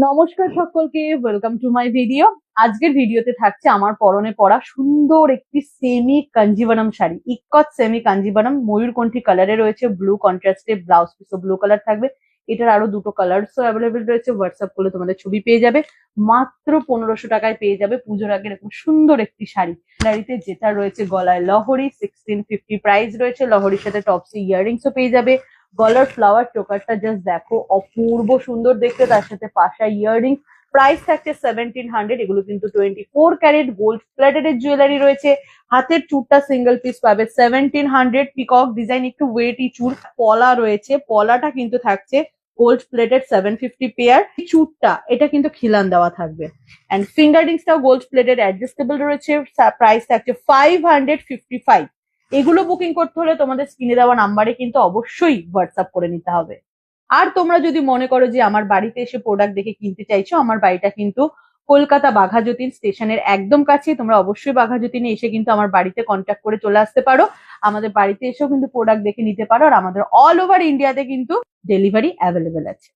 নমস্কার সকলকে, welcome to my video. আজকের ভিডিওতে থাকছে আমার পরনে পরা সুন্দর একটি সেমি কাঞ্জিভারাম শাড়ি, ইক্কত সেমি কাঞ্জিভারাম, ময়ূরকণ্ঠী কালারে রয়েছে, ব্লু কন্ট্রাস্টে ব্লাউজ পিসও ব্লু কালার থাকবে। এটার আরো দুটো কালার্সও অ্যাভেলেবেল রয়েছে, হোয়াটসঅ্যাপ করলে তোমাদের ছবি পেয়ে যাবে। মাত্র 1500 টাকায় পেয়ে যাবে পুজোর আগে এরকম সুন্দর একটি শাড়ি। শাড়িতে যেটা রয়েছে গলায় লহরি, 1650 প্রাইস রয়েছে। লহরির সাথে টপসি ইয়াররিংসও পেয়ে যাবে। গলার ফ্লাওয়ার চোকারটা জাস্ট দেখো, অপূর্ব সুন্দর দেখতে, তার সাথে পাশা ইয়াররিং। প্রাইস থাকছে 1700। এগুলো কিন্তু 24 ক্যারেট গোল্ড প্লেটেড জুয়েলারি রয়েছে। হাতের চুড়টা সিঙ্গেল পিস পাবে 1700। পিকক ডিজাইন, একটু ওয়েটি চুড়, পলা রয়েছে, পলাটা কিন্তু থাকছে গোল্ড প্লেটেড 750 পেয়ার। চুড়টা এটা কিন্তু খিলান দেওয়া থাকবে, অ্যান্ড ফিঙ্গার রিংসটাও গোল্ড প্লেটেড অ্যাডজাস্টেবল রয়েছে। প্রাইস থাকছে 555। এগুলো বুকিং করতে হলে তোমাদের স্ক্রিনে দেওয়া নাম্বারে কিন্তু অবশ্যই হোয়াটসঅ্যাপ করে নিতে হবে। আর তোমরা যদি মনে করো যে আমার বাড়িতে এসে প্রোডাক্ট দেখে কিনতে চাইছো, আমার বাড়িটা কিন্তু কলকাতা বাঘাযতীন স্টেশনের একদম কাছে। তোমরা অবশ্যই বাঘাযতীনে এসে কিন্তু আমার বাড়িতে কন্ট্যাক্ট করে চলে আসতে পারো। আমাদের বাড়িতে এসেও কিন্তু প্রোডাক্ট দেখে নিতে পারো, আর আমাদের অল ওভার ইন্ডিয়াতে কিন্তু ডেলিভারি অ্যাভেলেবেল আছে।